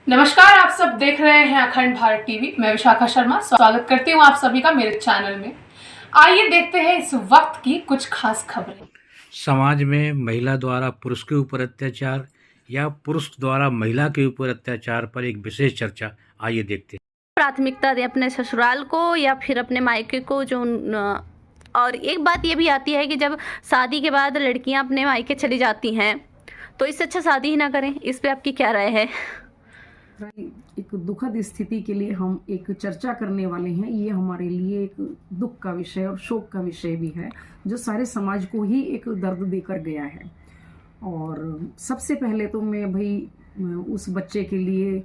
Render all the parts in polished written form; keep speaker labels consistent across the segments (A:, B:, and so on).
A: नमस्कार, आप सब देख रहे हैं अखंड भारत टीवी। मैं विशाखा शर्मा स्वागत करती हूँ आप सभी का मेरे चैनल में। आइए देखते हैं इस वक्त की कुछ खास खबरें।
B: समाज में महिला द्वारा पुरुष के ऊपर अत्याचार या पुरुष द्वारा महिला के ऊपर अत्याचार पर एक विशेष चर्चा, आइए देखते हैं।
C: प्राथमिकता दे अपने ससुराल को या फिर अपने मायके को और एक बात ये भी आती है कि जब शादी के बाद लड़कियां अपने मायके चली जाती हैं तो इससे अच्छा शादी ही ना करें। इस पे आपकी क्या राय है?
D: एक दुखद स्थिति के लिए हम एक चर्चा करने वाले हैं। ये हमारे लिए एक दुख का विषय और शोक का विषय भी है, जो सारे समाज को ही एक दर्द देकर गया है। और सबसे पहले तो मैं उस बच्चे के लिए,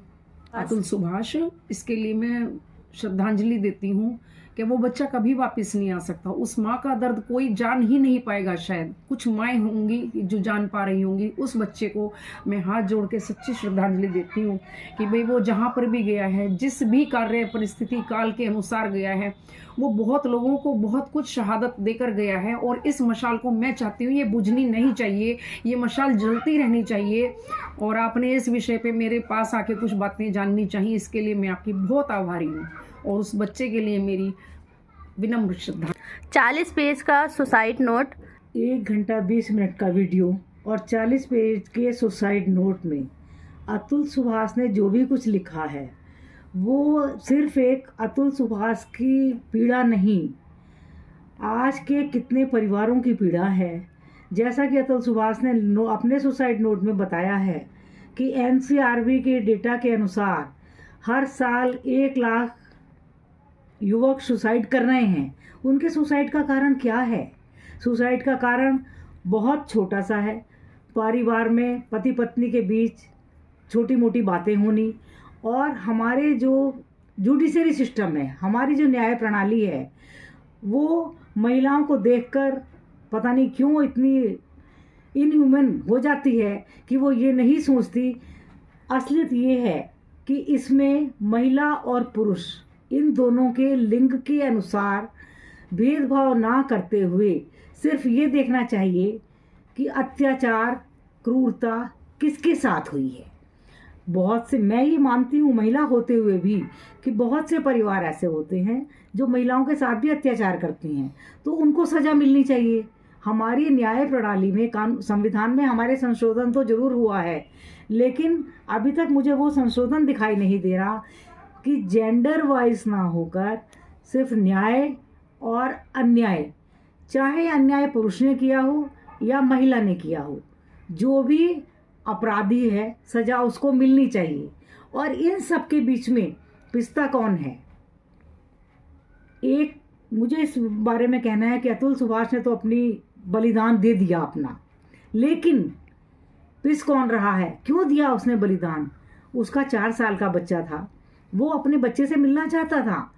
D: अतुल सुभाष, इसके लिए मैं श्रद्धांजलि देती हूँ कि वो बच्चा कभी वापस नहीं आ सकता। उस माँ का दर्द कोई जान ही नहीं पाएगा। शायद कुछ माएँ होंगी जो जान पा रही होंगी। उस बच्चे को मैं हाथ जोड़ के सच्ची श्रद्धांजलि देती हूँ कि भाई वो जहाँ पर भी गया है, जिस भी कार्य परिस्थिति काल के अनुसार गया है, वो बहुत लोगों को बहुत कुछ शहादत देकर गया है। और इस मशाल को मैं चाहती हूँ ये बुझनी नहीं चाहिए, ये मशाल जलती रहनी चाहिए। और आपने इस विषय पे मेरे पास आके कुछ बातें जाननी चाहिए, इसके लिए मैं आपकी बहुत आभारी हूँ। और उस बच्चे के लिए मेरी विनम्र श्रद्धा।
C: 40 पेज का सुसाइड नोट,
E: 1 घंटा 20 मिनट का वीडियो और 40 पेज के सुसाइड नोट में अतुल सुभाष ने जो भी कुछ लिखा है वो सिर्फ एक अतुल सुभाष की पीड़ा नहीं, आज के कितने परिवारों की पीड़ा है। जैसा कि अतुल सुभाष ने अपने सुसाइड नोट में बताया है कि NCRB के डेटा के अनुसार हर साल 1 लाख युवक सुसाइड कर रहे हैं। उनके सुसाइड का कारण क्या है? सुसाइड का कारण बहुत छोटा सा है। परिवार में पति पत्नी के बीच छोटी मोटी बातें होनी, और हमारे जो जुडिशरी सिस्टम है, हमारी जो न्याय प्रणाली है, वो महिलाओं को देखकर पता नहीं क्यों इतनी इनह्यूमन हो जाती है कि वो ये नहीं सोचती। असलियत ये है कि इसमें महिला और पुरुष इन दोनों के लिंग के अनुसार भेदभाव ना करते हुए सिर्फ ये देखना चाहिए कि अत्याचार, क्रूरता किसके साथ हुई है। बहुत से, मैं ये मानती हूँ महिला होते हुए भी, कि बहुत से परिवार ऐसे होते हैं जो महिलाओं के साथ भी अत्याचार करती हैं, तो उनको सज़ा मिलनी चाहिए। हमारी न्याय प्रणाली में, संविधान में हमारे संशोधन तो ज़रूर हुआ है, लेकिन अभी तक मुझे वो संशोधन दिखाई नहीं दे रहा कि जेंडर वाइज ना होकर सिर्फ न्याय और अन्याय, चाहे अन्याय पुरुष ने किया हो या महिला ने किया हो, जो भी अपराधी है सज़ा उसको मिलनी चाहिए। और इन सब के बीच में पिसता कौन है? एक मुझे इस बारे में कहना है कि अतुल सुभाष ने तो अपनी बलिदान दे दिया अपना, लेकिन पिस कौन रहा है? क्यों दिया उसने बलिदान? उसका 4 साल का बच्चा था, वो अपने बच्चे से मिलना चाहता था।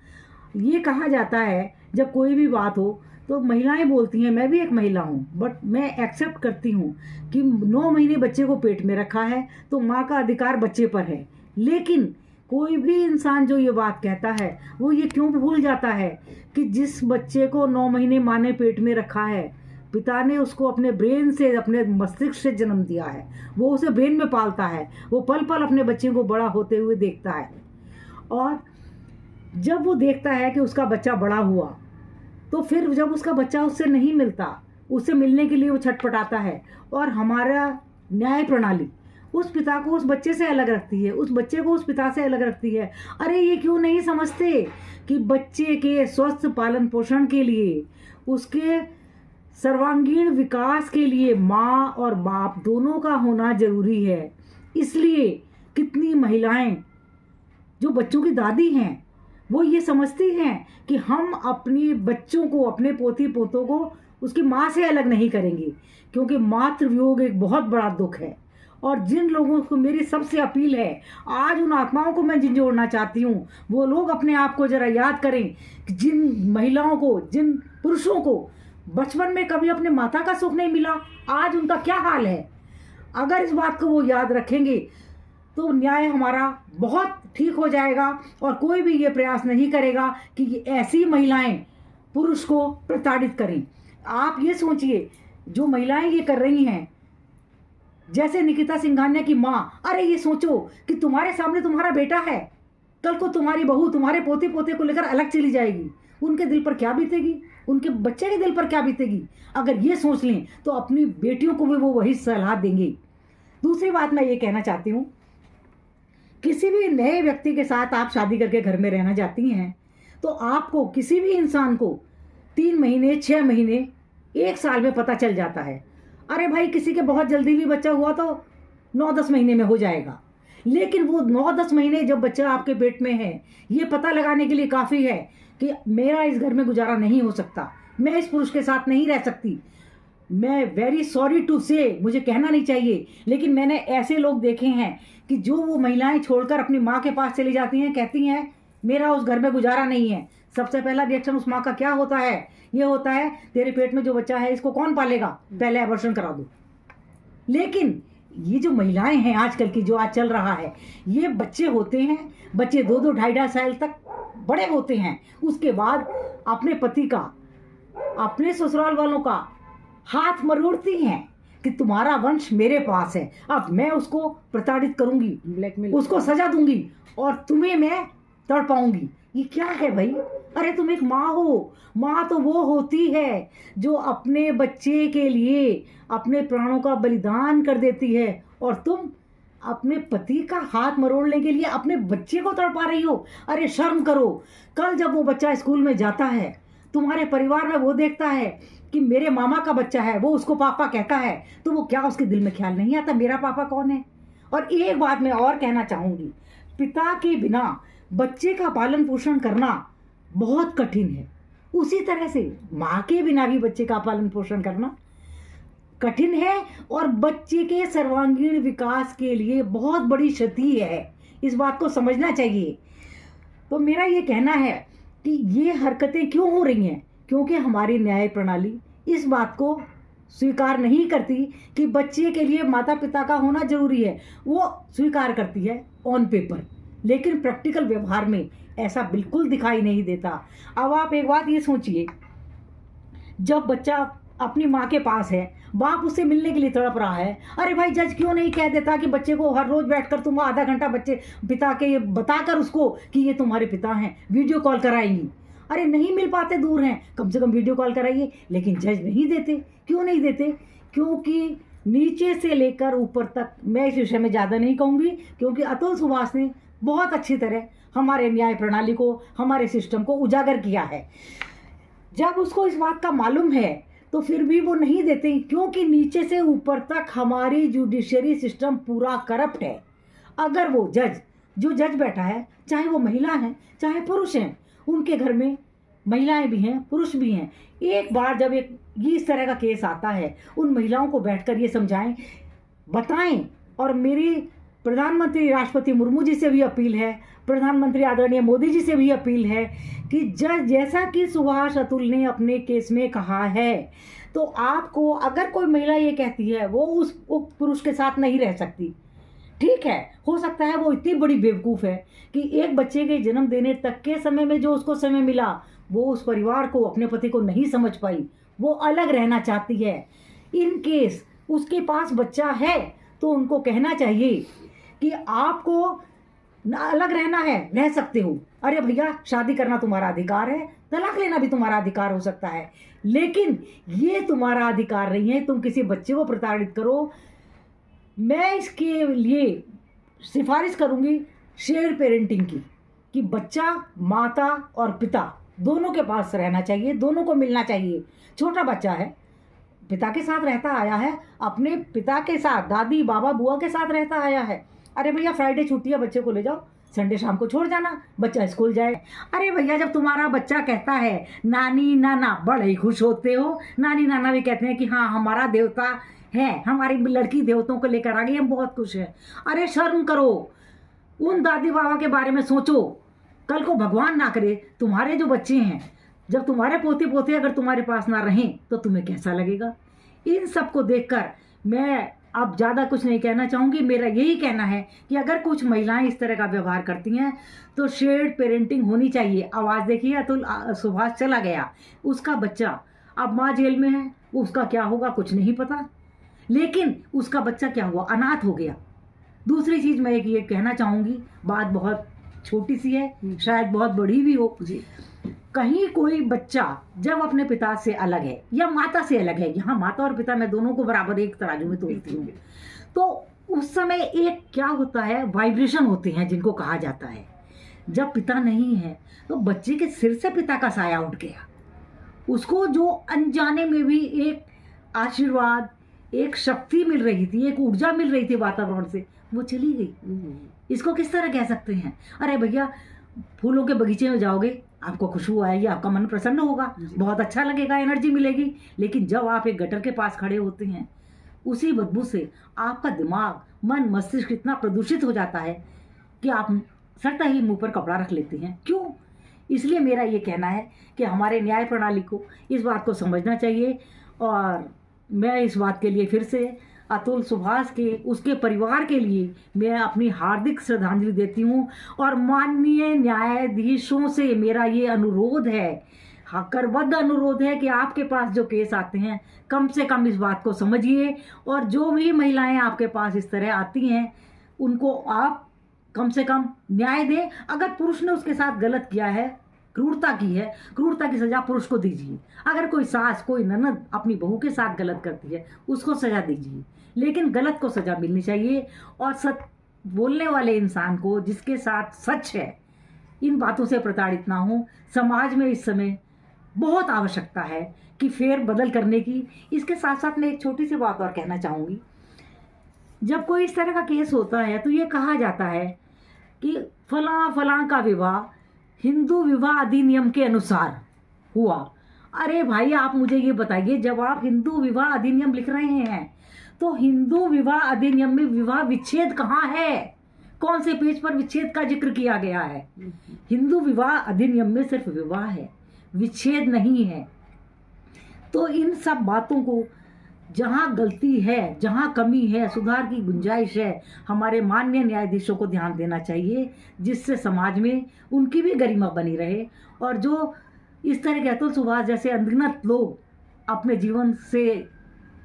E: ये कहा जाता है जब कोई भी बात हो तो महिलाएं बोलती हैं, मैं भी एक महिला हूँ, बट मैं एक्सेप्ट करती हूँ कि 9 महीने बच्चे को पेट में रखा है तो माँ का अधिकार बच्चे पर है। लेकिन कोई भी इंसान जो ये बात कहता है वो ये क्यों भूल जाता है कि जिस बच्चे को 9 महीने माँ ने पेट में रखा है, पिता ने उसको अपने ब्रेन से, अपने मस्तिष्क से जन्म दिया है, वो उसे ब्रेन में पालता है, वो पल पल अपने बच्चे को बड़ा होते हुए देखता है। और जब वो देखता है कि उसका बच्चा बड़ा हुआ, तो फिर जब उसका बच्चा उससे नहीं मिलता, उससे मिलने के लिए वो छटपटाता है। और हमारा न्याय प्रणाली उस पिता को उस बच्चे से अलग रखती है, उस बच्चे को उस पिता से अलग रखती है। अरे ये क्यों नहीं समझते कि बच्चे के स्वस्थ पालन पोषण के लिए, उसके सर्वांगीण विकास के लिए माँ और बाप दोनों का होना जरूरी है। इसलिए कितनी महिलाएं जो बच्चों की दादी हैं वो ये समझती हैं कि हम अपने बच्चों को, अपने पोती पोतों को उसकी माँ से अलग नहीं करेंगे, क्योंकि मातृ वियोग एक बहुत बड़ा दुख है। और जिन लोगों को मेरी सबसे अपील है, आज उन आत्माओं को मैं झंझोड़ना चाहती हूँ, वो लोग अपने आप को ज़रा याद करें कि जिन महिलाओं को, जिन पुरुषों को बचपन में कभी अपने माता का सुख नहीं मिला, आज उनका क्या हाल है। अगर इस बात को वो याद रखेंगे तो न्याय हमारा बहुत ठीक हो जाएगा, और कोई भी ये प्रयास नहीं करेगा कि ऐसी महिलाएं पुरुष को प्रताड़ित करें। आप ये सोचिए, जो महिलाएं ये कर रही हैं, जैसे निकिता सिंघानिया की माँ, अरे ये सोचो कि तुम्हारे सामने तुम्हारा बेटा है, कल को तुम्हारी बहू तुम्हारे पोते पोते को लेकर अलग चली जाएगी, उनके दिल पर क्या बीतेगी, उनके बच्चे के दिल पर क्या बीतेगी। अगर ये सोच लें तो अपनी बेटियों को भी वो वही सलाह देंगे। दूसरी बात मैं ये कहना चाहती हूँ, किसी भी नए व्यक्ति के साथ आप शादी करके घर में रहना चाहती हैं तो आपको किसी भी इंसान को 3 महीने, 6 महीने, 1 साल में पता चल जाता है। अरे भाई, किसी के बहुत जल्दी भी बच्चा हुआ तो 9-10 महीने में हो जाएगा, लेकिन वो 9-10 महीने जब बच्चा आपके पेट में है, ये पता लगाने के लिए काफ़ी है कि मेरा इस घर में गुजारा नहीं हो सकता, मैं इस पुरुष के साथ नहीं रह सकती। मैं वेरी सॉरी टू से, मुझे कहना नहीं चाहिए, लेकिन मैंने ऐसे लोग देखे हैं कि जो वो महिलाएं छोड़कर अपनी माँ के पास चली जाती हैं, कहती हैं मेरा उस घर में गुजारा नहीं है। सबसे पहला रिएक्शन उस माँ का क्या होता है? ये होता है तेरे पेट में जो बच्चा है इसको कौन पालेगा, पहले अबॉर्शन करा दो। लेकिन ये जो महिलाएं हैं आजकल की, जो आज चल रहा है, ये बच्चे होते हैं, बच्चे 2-2, 2.5 साल तक बड़े होते हैं, उसके बाद अपने पति का, अपने ससुराल वालों का हाथ मरोड़ती हैं कि तुम्हारा वंश मेरे पास है, अब मैं उसको प्रताड़ित करूंगी,
D: ब्लैकमेल,
E: उसको सजा दूंगी और तुम्हें मैं तड़पाऊंगी। ये क्या है भाई? अरे तुम एक माँ हो, माँ तो वो होती है जो अपने बच्चे के लिए अपने प्राणों का बलिदान कर देती है, और तुम अपने पति का हाथ मरोड़ने के लिए अपने बच्चे को तड़पा रही हो। अरे शर्म करो। कल जब वो बच्चा स्कूल में जाता है, तुम्हारे परिवार में वो देखता है कि मेरे मामा का बच्चा है, वो उसको पापा कहता है, तो वो क्या उसके दिल में ख्याल नहीं आता मेरा पापा कौन है? और एक बात मैं और कहना चाहूँगी, पिता के बिना बच्चे का पालन पोषण करना बहुत कठिन है, उसी तरह से माँ के बिना भी बच्चे का पालन पोषण करना कठिन है, और बच्चे के सर्वांगीण विकास के लिए बहुत बड़ी क्षति है। इस बात को समझना चाहिए। तो मेरा ये कहना है कि ये हरकतें क्यों हो रही हैं? क्योंकि हमारी न्याय प्रणाली इस बात को स्वीकार नहीं करती कि बच्चे के लिए माता पिता का होना जरूरी है। वो स्वीकार करती है ऑन पेपर, लेकिन प्रैक्टिकल व्यवहार में ऐसा बिल्कुल दिखाई नहीं देता। अब आप एक बात ये सोचिए, जब बच्चा अपनी माँ के पास है, बाप उससे मिलने के लिए तड़प रहा है, अरे भाई जज क्यों नहीं कह देता कि बच्चे को हर रोज बैठकर तुम आधा घंटा बच्चे पिता के बताकर उसको कि ये तुम्हारे पिता हैं, वीडियो कॉल कराएंगी। अरे नहीं मिल पाते, दूर हैं, कम से कम वीडियो कॉल कराइए। लेकिन जज नहीं देते। क्यों नहीं देते? क्योंकि नीचे से लेकर ऊपर तक, मैं इस विषय में ज़्यादा नहीं कहूँगी, क्योंकि अतुल सुभाष ने बहुत अच्छी तरह हमारे न्याय प्रणाली को, हमारे सिस्टम को उजागर किया है। जब उसको इस बात का मालूम है तो फिर भी वो नहीं देते, क्योंकि नीचे से ऊपर तक हमारी जुडिशरी सिस्टम पूरा करप्ट है। अगर वो जज, जो जज बैठा है, चाहे वो महिला है चाहे पुरुष हैं, उनके घर में महिलाएं भी हैं पुरुष भी हैं, एक बार जब एक इस तरह का केस आता है, उन महिलाओं को बैठकर ये समझाएं, बताएं। और मेरी प्रधानमंत्री राष्ट्रपति मुर्मू जी से भी अपील है, प्रधानमंत्री आदरणीय मोदी जी से भी अपील है कि जज, जैसा कि सुभाष अतुल ने अपने केस में कहा है, तो आपको अगर कोई महिला ये कहती है वो उस पुरुष के साथ नहीं रह सकती, ठीक है, हो सकता है वो इतनी बड़ी बेवकूफ़ है कि एक बच्चे के जन्म देने तक के समय में जो उसको समय मिला, वो उस परिवार को, अपने पति को नहीं समझ पाई, वो अलग रहना चाहती है। इन केस उसके पास बच्चा है तो उनको कहना चाहिए कि आपको अलग रहना है, रह सकते हो। अरे भैया, शादी करना तुम्हारा अधिकार है, तलाक लेना भी तुम्हारा अधिकार हो सकता है, लेकिन ये तुम्हारा अधिकार नहीं है तुम किसी बच्चे को प्रताड़ित करो। मैं इसके लिए सिफारिश करूंगी शेयर्ड पेरेंटिंग की, कि बच्चा माता और पिता दोनों के पास रहना चाहिए, दोनों को मिलना चाहिए। छोटा बच्चा है, पिता के साथ रहता आया है, अपने पिता के साथ, दादी बाबा बुआ के साथ रहता आया है। अरे भैया, फ्राइडे छुट्टी है, बच्चे को ले जाओ, संडे शाम को छोड़ जाना, बच्चा स्कूल जाए। अरे भैया, जब तुम्हारा बच्चा कहता है नानी नाना, बड़े ही खुश होते हो। नानी नाना भी कहते हैं कि हाँ, हमारा देवता है, हमारी लड़की देवताओं को लेकर आ गई, हम बहुत खुश हैं। अरे शर्म करो, उन दादी बाबा के बारे में सोचो। कल को भगवान ना करे तुम्हारे जो बच्चे हैं, जब तुम्हारे पोते पोते अगर तुम्हारे पास ना रहें तो तुम्हें कैसा लगेगा? इन सब को देखकर मैं अब ज़्यादा कुछ नहीं कहना चाहूँगी। मेरा यही कहना है कि अगर कुछ महिलाएं इस तरह का व्यवहार करती हैं तो शेयर्ड पेरेंटिंग होनी चाहिए। आवाज़ देखिए, अतुल सुभाष चला गया, उसका बच्चा, अब माँ जेल में है, उसका क्या होगा कुछ नहीं पता। लेकिन उसका बच्चा क्या हुआ, अनाथ हो गया। दूसरी चीज मैं एक ये कहना चाहूंगी, बात बहुत छोटी सी है, शायद बहुत बड़ी भी हो जी। कहीं कोई बच्चा जब अपने पिता से अलग है या माता से अलग है, यहाँ माता और पिता मैं दोनों को बराबर एक तराजू में तोलती हूँ, तो उस समय एक क्या होता है, वाइब्रेशन होते हैं जिनको कहा जाता है। जब पिता नहीं है तो बच्चे के सिर से पिता का साया उठ गया, उसको जो अनजाने में भी एक आशीर्वाद, एक शक्ति मिल रही थी, एक ऊर्जा मिल रही थी वातावरण से, वो चली गई। इसको किस तरह कह सकते हैं? अरे भैया, फूलों के बगीचे में जाओगे, आपको खुशबू आएगी, आपका मन प्रसन्न होगा, बहुत अच्छा लगेगा, एनर्जी मिलेगी। लेकिन जब आप एक गटर के पास खड़े होते हैं, उसी बदबू से आपका दिमाग, मन, मस्तिष्क इतना प्रदूषित हो जाता है कि आप सटता ही मुंह पर कपड़ा रख लेते हैं। क्यों? इसलिए मेरा ये कहना है कि हमारे न्याय प्रणाली को इस बात को समझना चाहिए। और मैं इस बात के लिए फिर से अतुल सुभाष के, उसके परिवार के लिए मैं अपनी हार्दिक श्रद्धांजलि देती हूँ। और माननीय न्यायाधीशों से मेरा ये अनुरोध है, करबद्ध अनुरोध है कि आपके पास जो केस आते हैं, कम से कम इस बात को समझिए। और जो भी महिलाएं आपके पास इस तरह आती हैं, उनको आप कम से कम न्याय दें। अगर पुरुष ने उसके साथ गलत किया है, क्रूरता की है, क्रूरता की सजा पुरुष को दीजिए। अगर कोई सास, कोई ननद अपनी बहू के साथ गलत करती है, उसको सजा दीजिए, लेकिन गलत को सजा मिलनी चाहिए। और सच बोलने वाले इंसान को, जिसके साथ सच है, इन बातों से प्रताड़ित ना हो। समाज में इस समय बहुत आवश्यकता है कि फेर बदल करने की। इसके साथ साथ मैं एक छोटी सी बात और कहना चाहूँगी। जब कोई इस तरह का केस होता है तो ये कहा जाता है कि फलां फलां का विवाह हिंदू विवाह अधिनियम के अनुसार हुआ। अरे भाई, आप मुझे ये बताइए, जब आप हिंदू विवाह अधिनियम लिख रहे हैं तो हिंदू विवाह अधिनियम में विवाह विच्छेद कहाँ है? कौन से पेज पर विच्छेद का जिक्र किया गया है? हिंदू विवाह अधिनियम में सिर्फ विवाह है, विच्छेद नहीं है। तो इन सब बातों को, जहाँ गलती है, जहाँ कमी है, सुधार की गुंजाइश है, हमारे माननीय न्यायाधीशों को ध्यान देना चाहिए, जिससे समाज में उनकी भी गरिमा बनी रहे। और जो इस तरह के अतुल सुभाष जैसे अनगिनत लोग अपने जीवन से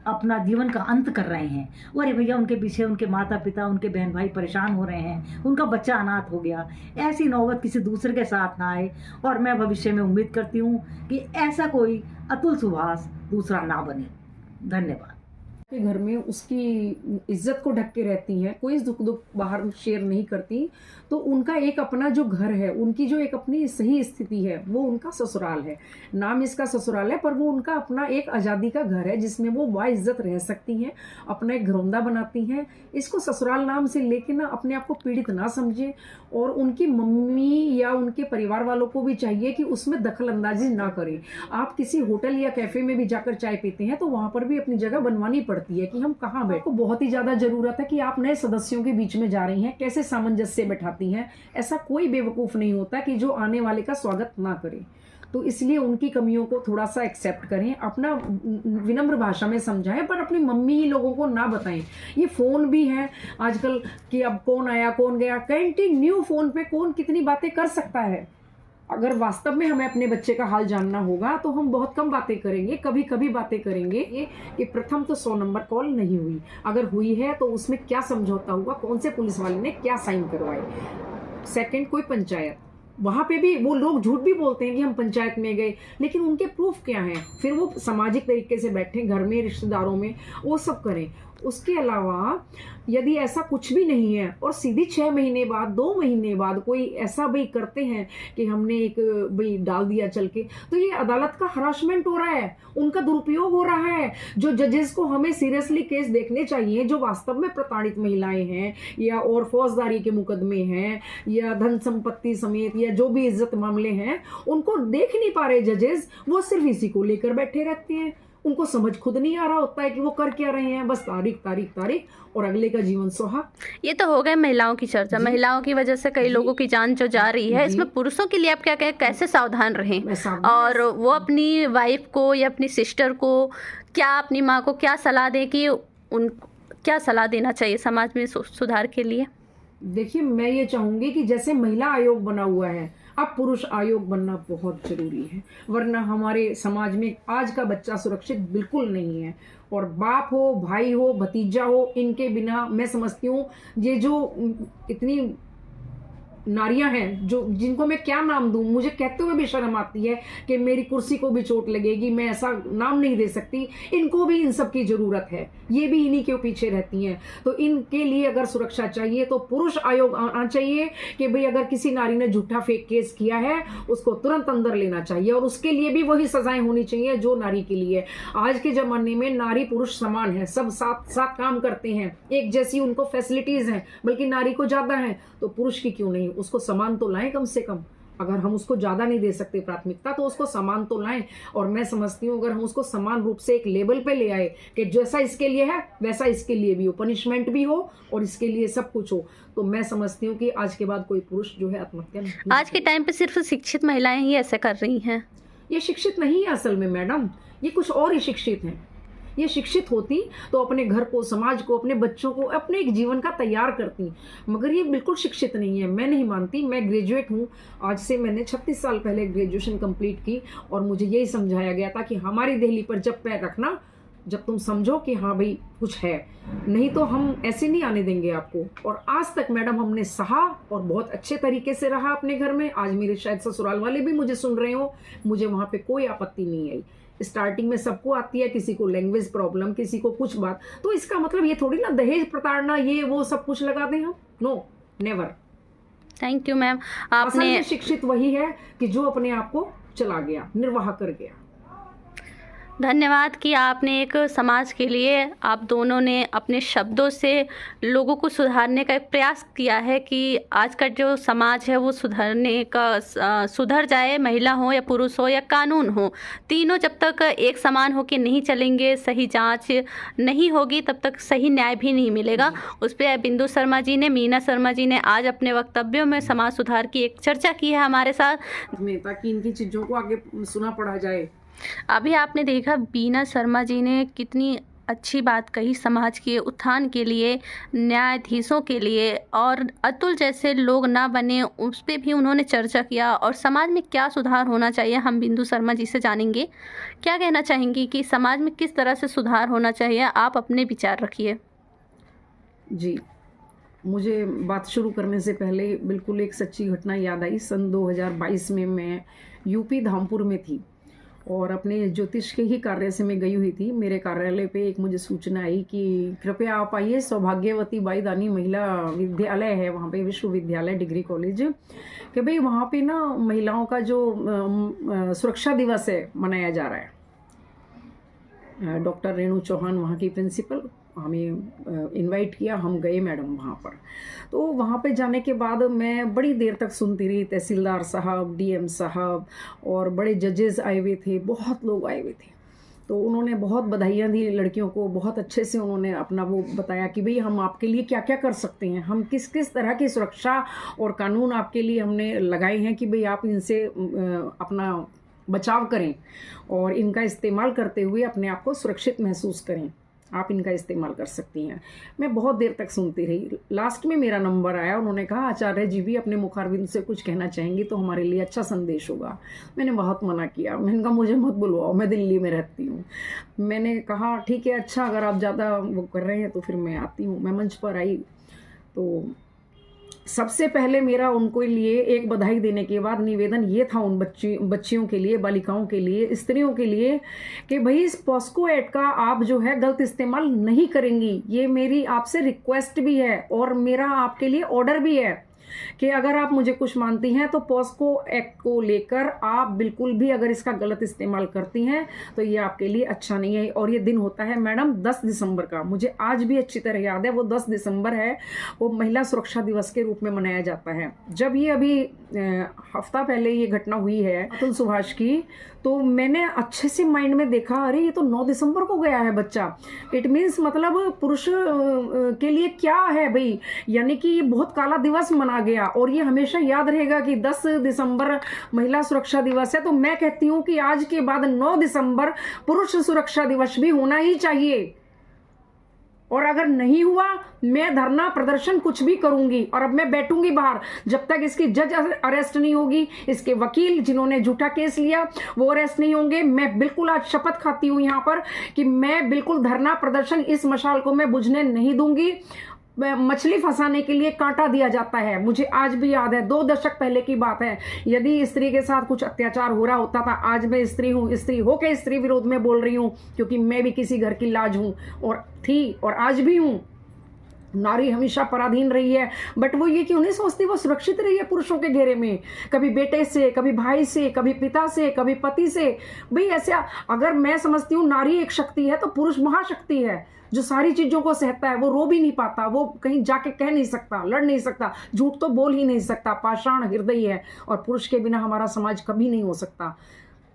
E: अपना जीवन का अंत कर रहे हैं, अरे भैया, उनके पीछे उनके माता पिता, उनके बहन भाई परेशान हो रहे हैं, उनका बच्चा अनाथ हो गया। ऐसी नौबत किसी दूसरे के साथ ना आए। और मैं भविष्य में उम्मीद करती हूँ कि ऐसा कोई अतुल सुभाष दूसरा ना बने। धन्यवाद।
D: के घर में उसकी इज्जत को ढक के रहती हैं, कोई दुख बाहर शेयर नहीं करती, तो उनका एक अपना जो घर है, उनकी जो एक अपनी सही स्थिति है, वो उनका ससुराल है। नाम इसका ससुराल है, पर वो उनका अपना एक आज़ादी का घर है, जिसमें वो बाइज्जत रह सकती हैं, अपना एक घरौंदा बनाती हैं। इसको ससुराल नाम से लेके ना अपने आप को पीड़ित ना समझे। और उनकी मम्मी या उनके परिवार वालों को भी चाहिए कि उसमें दखल अंदाजी ना करें। आप किसी होटल या कैफे में भी जाकर चाय पीते हैं तो वहाँ पर भी अपनी जगह बनवानी पड़ती है कि हम कहाँ बैठे। बहुत ही ज़्यादा ज़रूरत है कि आप नए सदस्यों के बीच में जा रही हैं, कैसे सामंजस्य बैठाती हैं। ऐसा कोई बेवकूफ़ नहीं होता कि जो आने वाले का स्वागत ना करे। तो इसलिए उनकी कमियों को थोड़ा सा एक्सेप्ट करें, अपना विनम्र भाषा में समझाएं, पर अपनी मम्मी लोगों को ना बताएं। ये फ़ोन भी है आजकल कि अब कौन आया कौन गया, कंटिन्यू फ़ोन पे कौन कितनी बातें कर सकता है। अगर वास्तव में हमें अपने बच्चे का हाल जानना होगा तो हम बहुत कम बातें करेंगे, कभी कभी बातें करेंगे। कि प्रथम तो 100 नंबर कॉल नहीं हुई, अगर हुई है तो उसमें क्या समझौता हुआ, कौन से पुलिस वाले ने क्या साइन करवाए। सेकंड, कोई पंचायत, वहाँ पे भी वो लोग झूठ भी बोलते हैं कि हम पंचायत में गए, लेकिन उनके प्रूफ क्या हैं। फिर वो सामाजिक तरीके से बैठे घर में, रिश्तेदारों में, वो सब करें। उसके अलावा यदि ऐसा कुछ भी नहीं है और सीधी 6 महीने बाद, 2 महीने बाद कोई ऐसा भाई करते हैं कि हमने एक भाई डाल दिया चल के, तो ये अदालत का हरासमेंट हो रहा है, उनका दुरुपयोग हो रहा है। जो जजेस को हमें सीरियसली केस देखने चाहिए, जो वास्तव में प्रताड़ित महिलाएं हैं या और फौजदारी के मुकदमे हैं या धन संपत्ति समेत या जो भी इज्जत मामले हैं, उनको देख नहीं पा रहे जजेस। वो सिर्फ इसी को लेकर बैठे रहते हैं। उनको समझ खुद नहीं आ रहा होता है कि वो कर क्या रहे हैं, बस तारीख तारीख तारीख और अगले का जीवन सुहा।
C: ये तो हो गए महिलाओं की चर्चा। महिलाओं की वजह से कई लोगों की जान जो जा रही है, इसमें पुरुषों के लिए आप क्या कहें, कैसे सावधान रहें और वो अपनी वाइफ को या अपनी सिस्टर को क्या, अपनी माँ को क्या सलाह दें कि उन क्या सलाह देना चाहिए समाज में सुधार के लिए?
D: देखिए, मैं ये चाहूंगी कि जैसे महिला आयोग बना हुआ है, अब पुरुष आयोग बनना बहुत जरूरी है, वरना हमारे समाज में आज का बच्चा सुरक्षित बिल्कुल नहीं है। और बाप हो, भाई हो, भतीजा हो, इनके बिना मैं समझती हूँ ये जो इतनी नारियां हैं जो जिनको मैं क्या नाम दूं, मुझे कहते हुए भी शर्म आती है कि मेरी कुर्सी को भी चोट लगेगी, मैं ऐसा नाम नहीं दे सकती। इनको भी इन सब की जरूरत है, ये भी इन्हीं के पीछे रहती हैं। तो इनके लिए अगर सुरक्षा चाहिए तो पुरुष आयोग आना चाहिए कि भाई अगर किसी नारी ने झूठा फेक केस किया है उसको तुरंत अंदर लेना चाहिए, और उसके लिए भी वही सजाएं होनी चाहिए जो नारी के लिए। आज के जमाने में नारी पुरुष समान है, सब साथ साथ काम करते हैं, एक जैसी उनको फैसिलिटीज हैं, बल्कि नारी को ज्यादा है, तो पुरुष की क्यों नहीं, उसको समान तो लाएं कम से कम। अगर हम उसको ज्यादा नहीं दे सकते प्राथमिकता तो उसको समान तो लाएं। और मैं समझती हूँ अगर हम उसको समान रूप से एक लेवल पे ले आए कि जैसा इसके लिए है वैसा इसके लिए भी हो, पनिशमेंट भी हो और इसके लिए सब कुछ हो, तो मैं समझती हूँ कि आज के बाद कोई पुरुष जो है आत्महत्या नहीं।
C: आज के टाइम पे सिर्फ शिक्षित महिलाएं ही ऐसा कर रही हैं।
D: ये शिक्षित नहीं है असल में मैडम, ये कुछ और ही शिक्षित हैं। ये शिक्षित होती तो अपने घर को, समाज को, अपने बच्चों को अपने एक जीवन का तैयार करती, मगर ये बिल्कुल शिक्षित नहीं है। मैं नहीं मानती, मैं ग्रेजुएट हूँ, आज से मैंने 36 साल पहले ग्रेजुएशन कंप्लीट की और मुझे यही समझाया गया था कि हमारी दहली पर जब पैर रखना जब तुम समझो कि हाँ भाई कुछ है, नहीं तो हम ऐसे नहीं आने देंगे आपको। और आज तक मैडम हमने सहा और बहुत अच्छे तरीके से रहा अपने घर में। आज मेरे शायद ससुराल वाले भी मुझे सुन रहे हो, मुझे वहाँ पे कोई आपत्ति नहीं आई। स्टार्टिंग में सबको आती है, किसी को लैंग्वेज प्रॉब्लम, किसी को कुछ बात, तो इसका मतलब ये थोड़ी ना दहेज प्रताड़ना ये वो सब कुछ लगा दें हम, no never.
C: Thank you ma'am.
D: असल
C: आपने
D: में शिक्षित वही है कि जो अपने आप को चला गया, निर्वाह कर गया।
C: धन्यवाद कि आपने एक समाज के लिए आप दोनों ने अपने शब्दों से लोगों को सुधारने का एक प्रयास किया है कि आज का जो समाज है वो सुधरने का सुधर जाए। महिला हो या पुरुष हो या कानून हो, तीनों जब तक एक समान हो के नहीं चलेंगे, सही जांच नहीं होगी, तब तक सही न्याय भी नहीं मिलेगा। उस पर बिंदु शर्मा जी ने, मीना शर्मा जी ने आज अपने वक्तव्यों में समाज सुधार की एक चर्चा की है हमारे साथ,
D: ताकि इनकी चीज़ों को आगे सुना पड़ा जाए।
C: अभी आपने देखा बीना शर्मा जी ने कितनी अच्छी बात कही समाज के उत्थान के लिए, न्यायाधीशों के लिए, और अतुल जैसे लोग ना बने उस पर भी उन्होंने चर्चा किया। और समाज में क्या सुधार होना चाहिए हम बिंदु शर्मा जी से जानेंगे। क्या कहना चाहेंगी कि समाज में किस तरह से सुधार होना चाहिए, आप अपने विचार रखिए।
D: जी, मुझे बात शुरू करने से पहले बिल्कुल एक सच्ची घटना याद आई। सन 2022 में मैं यूपी धामपुर में थी और अपने ज्योतिष के ही कार्य से मैं गई हुई थी। मेरे कार्यालय पे एक मुझे सूचना आई कि कृपया आप आइए, सौभाग्यवती बाई दानी महिला विद्यालय है वहाँ पे, विश्वविद्यालय डिग्री कॉलेज, कि भाई वहाँ पे ना महिलाओं का जो सुरक्षा दिवस है मनाया जा रहा है। डॉक्टर रेणु चौहान वहाँ की प्रिंसिपल, हमें इनवाइट किया, हम गए मैडम वहाँ पर। तो वहाँ पे जाने के बाद मैं बड़ी देर तक सुनती रही, तहसीलदार साहब, डीएम साहब और बड़े जजेस आए हुए थे, बहुत लोग आए हुए थे। तो उन्होंने बहुत बधाइयाँ दी लड़कियों को, बहुत अच्छे से उन्होंने अपना वो बताया कि भाई हम आपके लिए क्या क्या कर सकते हैं, हम किस किस तरह की सुरक्षा और कानून आपके लिए हमने लगाए हैं कि भाई आप इनसे अपना बचाव करें और इनका इस्तेमाल करते हुए अपने आप को सुरक्षित महसूस करें, आप इनका इस्तेमाल कर सकती हैं। मैं बहुत देर तक सुनती रही। लास्ट में मेरा नंबर आया, उन्होंने कहा आचार्य जी भी अपने मुखारबिंद से कुछ कहना चाहेंगी तो हमारे लिए अच्छा संदेश होगा। मैंने बहुत मना किया, मैंने कहा मुझे मत बुलवाओ, मैं दिल्ली में रहती हूँ। मैंने कहा ठीक है, अच्छा अगर आप ज़्यादा वो कर रहे हैं तो फिर मैं आती हूँ। मैं मंच पर आई तो सबसे पहले मेरा उनको लिए एक बधाई देने के बाद निवेदन ये था उन बच्चियों के लिए, बालिकाओं के लिए, स्त्रियों के लिए कि भाई इस पॉस्को एक्ट का आप जो है गलत इस्तेमाल नहीं करेंगी। ये मेरी आपसे रिक्वेस्ट भी है और मेरा आपके लिए ऑर्डर भी है कि अगर आप मुझे कुछ मानती हैं तो पॉस्को एक्ट को लेकर आप बिल्कुल भी अगर इसका गलत इस्तेमाल करती हैं तो ये आपके लिए अच्छा नहीं है। और ये दिन होता है मैडम 10 दिसंबर का, मुझे आज भी अच्छी तरह याद है, वो 10 दिसंबर है, वो महिला सुरक्षा दिवस के रूप में मनाया जाता है। जब ये अभी हफ्ता पहले ये घटना हुई है अतुल सुभाष की, तो मैंने अच्छे से माइंड में देखा, अरे ये तो 9 दिसंबर को गया है बच्चा। इट मीन्स मतलब पुरुष के लिए क्या है भाई, यानी कि ये बहुत काला दिवस मना गया। और ये हमेशा याद रहेगा कि 10 दिसंबर महिला सुरक्षा दिवस है। तो मैं कहती हूँ कि आज के बाद 9 दिसंबर पुरुष सुरक्षा दिवस भी होना ही चाहिए। और अगर नहीं हुआ मैं धरना प्रदर्शन कुछ भी करूंगी। और अब मैं बैठूंगी बाहर जब तक इसकी जज अरेस्ट नहीं होगी, इसके वकील जिन्होंने झूठा केस लिया वो अरेस्ट नहीं होंगे। मैं बिल्कुल आज शपथ खाती हूं यहाँ पर कि मैं बिल्कुल धरना प्रदर्शन, इस मशाल को मैं बुझने नहीं दूंगी। मछली फंसाने के लिए कांटा दिया जाता है, मुझे आज भी याद है, 2 दशक पहले की बात है। यदि स्त्री के साथ कुछ अत्याचार हो रहा होता था, आज मैं स्त्री हूँ, स्त्री होकर स्त्री विरोध में बोल रही हूँ, क्योंकि मैं भी किसी घर की लाज हूँ और थी और आज भी हूँ। नारी हमेशा पराधीन रही है, बट वो ये क्यों नहीं सोचती वो सुरक्षित रही है पुरुषों के घेरे में, कभी बेटे से, कभी भाई से, कभी पिता से, कभी पति से। भाई ऐसे अगर मैं समझती हूँ नारी एक शक्ति है तो पुरुष महाशक्ति है, जो सारी चीजों को सहता है। वो रो भी नहीं पाता, वो कहीं जाके कह नहीं सकता, लड़ नहीं सकता, झूठ तो बोल ही नहीं सकता, पाषाण हृदय है। और पुरुष के बिना हमारा समाज कभी नहीं हो सकता।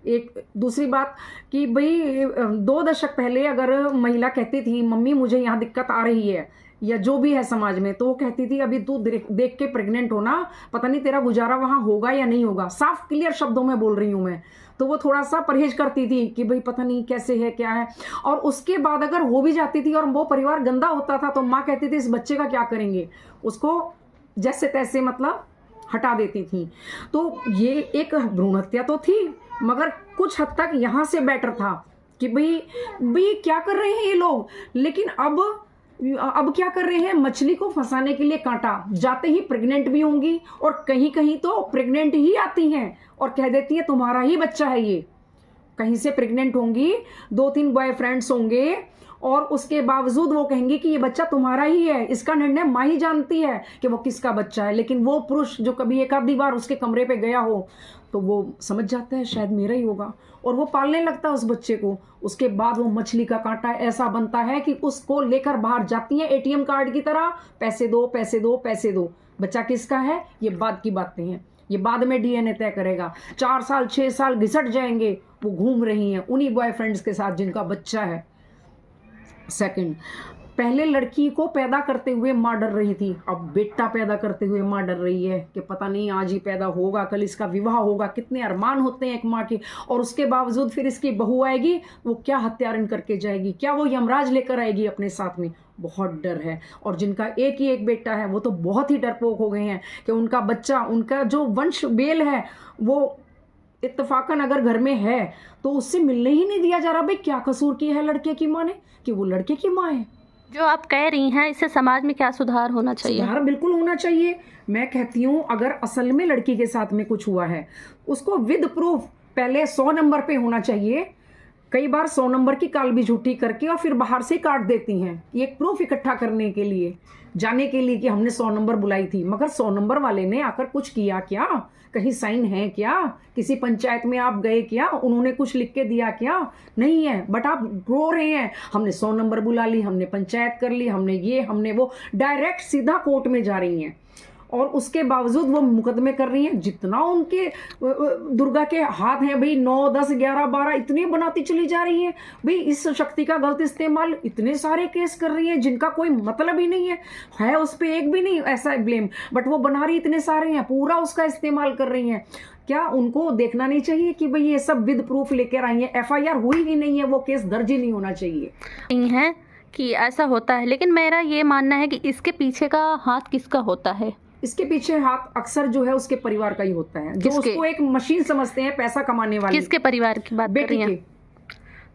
D: एक दूसरी बात कि भाई 2 दशक पहले अगर महिला कहती थी मम्मी मुझे यहाँ दिक्कत आ रही है, या जो भी है समाज में, तो वो कहती थी अभी तू देख के प्रेग्नेंट होना, पता नहीं तेरा गुजारा वहाँ होगा या नहीं होगा। साफ क्लियर शब्दों में बोल रही हूँ मैं। तो वो थोड़ा सा परहेज करती थी कि भाई पता नहीं कैसे है क्या है। और उसके बाद अगर हो भी जाती थी और वो परिवार गंदा होता था तो माँ कहती थी इस बच्चे का क्या करेंगे, उसको जैसे तैसे मतलब हटा देती थी। तो ये एक भ्रूण हत्या तो थी, मगर कुछ हद तक यहाँ से बेटर था कि भाई क्या कर रहे हैं ये लोग। लेकिन अब क्या कर रहे हैं, मछली को फंसाने के लिए कांटा, जाते ही प्रेग्नेंट भी होंगी और कहीं कहीं तो प्रेग्नेंट ही आती हैं और कह देती है तुम्हारा ही बच्चा है ये। कहीं से प्रेग्नेंट होंगी, 2-3 बॉयफ्रेंड्स होंगे और उसके बावजूद वो कहेंगी कि ये बच्चा तुम्हारा ही है। इसका निर्णय माँ ही जानती है कि वो किसका बच्चा है। लेकिन वो पुरुष जो कभी एक आधी बार उसके कमरे पे गया हो तो वो समझ जाता है शायद मेरा ही होगा और वो पालने लगता है उस बच्चे को। उसके बाद वो मछली का कांटा ऐसा बनता है कि उसको लेकर बाहर जाती है एटीएम कार्ड की तरह, पैसे दो पैसे दो पैसे दो। बच्चा किसका है ये बाद की बातें हैं, ये बाद में डीएनए तय करेगा। 4 साल 6 साल घिसट जाएंगे, वो घूम रही हैं उन्हीं बॉयफ्रेंड्स के साथ जिनका बच्चा है। सेकंड, पहले लड़की को पैदा करते हुए माँ डर रही थी, अब बेटा पैदा करते हुए माँ डर रही है कि पता नहीं आज ही पैदा होगा, कल इसका विवाह होगा। कितने अरमान होते हैं एक माँ के, और उसके बावजूद फिर इसकी बहू आएगी, वो क्या हत्यारण करके जाएगी, क्या वो यमराज लेकर आएगी अपने साथ में। बहुत डर है। और जिनका एक ही एक बेटा है वो तो बहुत ही डरपोक हो गए हैं कि उनका बच्चा, उनका जो वंश बेल है वो इत्तेफाकन अगर घर में है तो उससे मिलने ही नहीं दिया जा रहा। भाई क्या कसूर किया है लड़के की माँ ने कि वो लड़के की माँ है।
C: जो आप कह रही हैं इससे समाज में क्या सुधार होना चाहिए?
D: सुधार बिल्कुल होना चाहिए। मैं कहती हूँ अगर असल में लड़की के साथ में कुछ हुआ है उसको विद प्रूफ पहले 100 नंबर पे होना चाहिए। कई बार 100 नंबर की काल भी झूठी करके और फिर बाहर से काट देती हैं एक प्रूफ इकट्ठा करने के लिए, जाने के लिए कि हमने 100 नंबर बुलाई थी। मगर 100 नंबर वाले ने आकर कुछ किया क्या, कहीं साइन है क्या, किसी पंचायत में आप गए क्या, उन्होंने कुछ लिख के दिया क्या, नहीं है। बट आप रो रहे हैं हमने 100 नंबर बुला ली, हमने पंचायत कर ली, हमने ये हमने वो, डायरेक्ट सीधा कोर्ट में जा रही हैं। और उसके बावजूद वो मुकदमे कर रही हैं। जितना उनके दुर्गा के हाथ हैं भाई, 9, 10, 11, 12 इतने बनाती चली जा रही हैं। भाई इस शक्ति का गलत इस्तेमाल, इतने सारे केस कर रही हैं जिनका कोई मतलब ही नहीं है उस पर एक भी नहीं ऐसा ब्लेम, बट वो बना रही इतने सारे हैं, पूरा उसका इस्तेमाल कर रही हैं। क्या उनको देखना नहीं चाहिए कि भाई ये सब विद प्रूफ लेकर आई है, FIR हुई ही नहीं है, वो केस दर्ज ही नहीं होना चाहिए।
C: नहीं है कि ऐसा होता है, लेकिन मेरा ये मानना है कि इसके पीछे का हाथ किसका होता है?
D: इसके पीछे हाथ अक्सर जो है उसके परिवार का ही होता है, जो उसको एक मशीन समझते हैं पैसा कमाने वाली।
C: किसके परिवार की बात कर रही हैं?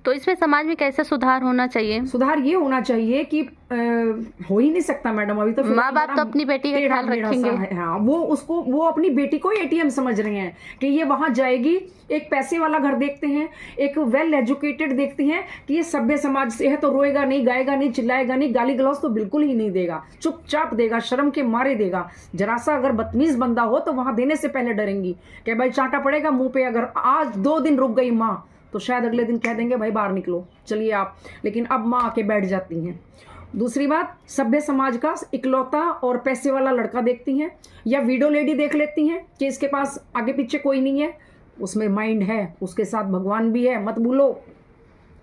C: तो इसमें समाज में कैसे सुधार होना चाहिए? सुधार
D: ये होना चाहिए कि हो ही नहीं सकता मैडम, अभी तो
C: माँ बाप तो अपनी बेटी का ख्याल रखेंगे।
D: हाँ, वो अपनी बेटी को ATM समझ रहे हैं कि ये वहां जाएगी। एक पैसे वाला घर देखते हैं, एक वेल एजुकेटेड देखते हैं कि ये सभ्य समाज से है तो रोएगा नहीं, गाएगा नहीं, चिल्लाएगा नहीं, गाली गलौज तो बिल्कुल ही नहीं देगा, चुपचाप देगा, शर्म के मारे देगा। जरा सा अगर बदतमीज बंदा हो तो वहां देने से पहले डरेंगी कि भाई चांटा पड़ेगा मुंह पे। अगर आज 2 दिन रुक गई माँ तो शायद अगले दिन कह देंगे भाई बाहर निकलो, चलिए आप। लेकिन अब माँ आके बैठ जाती हैं। दूसरी बात, सभ्य समाज का इकलौता और पैसे वाला लड़का देखती हैं, या विडो लेडी देख लेती हैं कि इसके पास आगे पीछे कोई नहीं है, उसमें माइंड है, उसके साथ भगवान भी है। मत भूलो,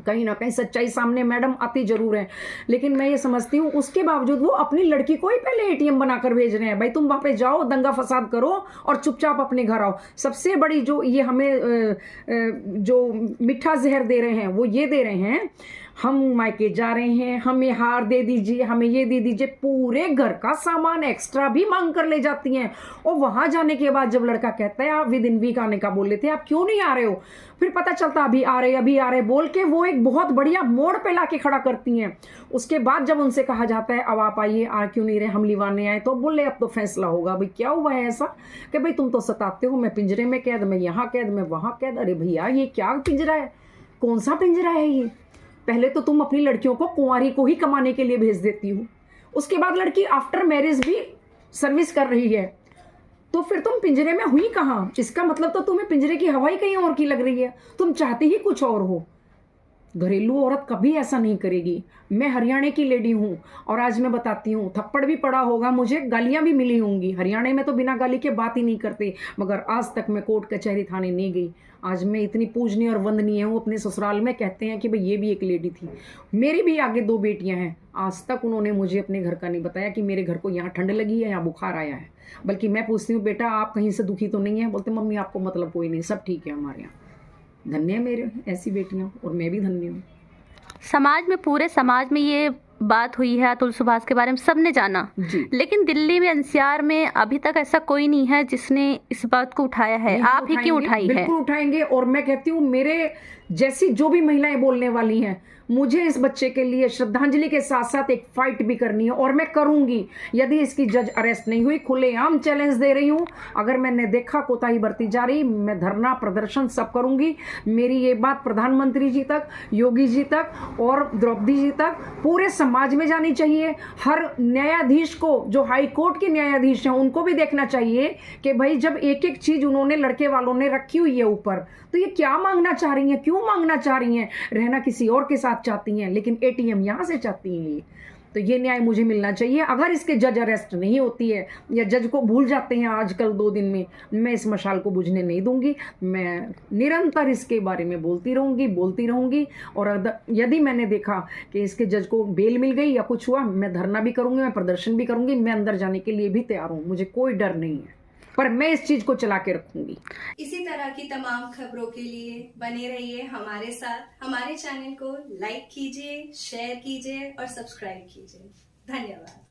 D: कहीं ना कहीं सच्चाई सामने मैडम आती जरूर है। लेकिन मैं ये समझती हूँ उसके बावजूद वो अपनी लड़की को ही पहले ATM बनाकर भेज रहे हैं। भाई तुम वहाँ पे जाओ, दंगा फसाद करो और चुपचाप अपने घर आओ। सबसे बड़ी जो ये हमें जो मीठा जहर दे रहे हैं वो ये दे रहे हैं, हम मायके जा रहे हैं, हमें हार दे दीजिए, हमें ये दे दीजिए, पूरे घर का सामान एक्स्ट्रा भी मांग कर ले जाती हैं। और वहां जाने के बाद जब लड़का कहता है आप विद इन वीक आने का बोल रहे थे, आप क्यों नहीं आ रहे हो, फिर पता चलता अभी आ रहे बोल के वो एक बहुत बढ़िया मोड़ पे लाके खड़ा करती हैं। उसके बाद जब उनसे कहा जाता है अब आप आइए, आ क्यों नहीं रहे, हम लिवाने आए, तो बोले अब तो फैसला होगा। भाई क्या हुआ है ऐसा कि भाई तुम तो सताते हो, मैं पिंजरे में कैद, मैं यहाँ कैद, मैं वहाँ कैद। अरे भैया ये क्या पिंजरा है, कौन सा पिंजरा है ये? पहले तो तुम अपनी लड़कियों को कुंवारी को ही कमाने के लिए भेज देती हो, उसके बाद लड़की आफ्टर मैरिज भी सर्विस कर रही है, तो फिर तुम पिंजरे में हुई कहाँ? इसका मतलब तो तुम्हें पिंजरे की हवा ही कहीं और की लग रही है, तुम चाहती ही कुछ और हो। घरेलू औरत कभी ऐसा नहीं करेगी। मैं हरियाणा की लेडी हूँ और आज मैं बताती हूँ, थप्पड़ भी पड़ा होगा मुझे, गालियाँ भी मिली होंगी। हरियाणा में तो बिना गाली के बात ही नहीं करते, मगर आज तक मैं कोर्ट कचहरी थाने नहीं गई। आज मैं इतनी पूजनीय और वंदनीय हूँ अपने ससुराल में। कहते हैं कि भाई ये भी एक लेडी थी, मेरी भी आगे 2 बेटियाँ हैं। आज तक उन्होंने मुझे अपने घर का नहीं बताया कि मेरे घर को यहाँ ठंड लगी है, यहाँ बुखार आया है। बल्कि मैं पूछती हूँ बेटा आप कहीं से दुखी तो नहीं है? बोलते मम्मी आपको मतलब कोई नहीं, सब ठीक है हमारे यहाँ। धन्य है मेरे ऐसी बेटियाँ, और मैं भी धन्य हूँ।
C: समाज में, पूरे समाज में ये बात हुई है अतुल सुभाष के बारे में, सबने जाना, लेकिन दिल्ली में एनसीआर में अभी तक ऐसा कोई नहीं है जिसने इस बात को उठाया है। आप ही क्यों उठाई है?
D: बिल्कुल उठाएंगे। और मैं कहती हूँ मेरे जैसी जो भी महिलाएं बोलने वाली हैं, मुझे इस बच्चे के लिए श्रद्धांजलि के साथ साथ एक फाइट भी करनी है, और मैं करूंगी। यदि इसकी जज अरेस्ट नहीं हुई, खुलेआम चैलेंज दे रही हूं, अगर मैंने देखा कोताही बरती जा रही, मैं धरना प्रदर्शन सब करूंगी। मेरी ये बात प्रधानमंत्री जी तक, योगी जी तक और द्रौपदी जी तक, पूरे समाज में जानी चाहिए। हर न्यायाधीश को, जो हाई कोर्ट के न्यायाधीश हैं, उनको भी देखना चाहिए कि भाई जब एक एक चीज उन्होंने, लड़के वालों ने रखी हुई है ऊपर, तो ये क्या मांगना चाह रही हैं, क्यों मांगना चाह रही हैं? रहना किसी और के साथ चाहती हैं, लेकिन एटीएम यहां से चाहती हैं ये। तो ये न्याय मुझे मिलना चाहिए। अगर इसके जज अरेस्ट नहीं होती है या जज को भूल जाते हैं आजकल 2 दिन में, मैं इस मशाल को बुझने नहीं दूंगी। मैं निरंतर इसके बारे में बोलती रहूंगी। और यदि मैंने देखा कि इसके जज को बेल मिल गई या कुछ हुआ, मैं धरना भी करूंगी, मैं प्रदर्शन भी करूंगी, मैं अंदर जाने के लिए भी तैयार हूँ, मुझे कोई डर नहीं है, पर मैं इस चीज को चला के रखूंगी।
F: इसी तरह की तमाम खबरों के लिए बने रहिए हमारे साथ। हमारे चैनल को लाइक कीजिए, शेयर कीजिए और सब्सक्राइब कीजिए। धन्यवाद।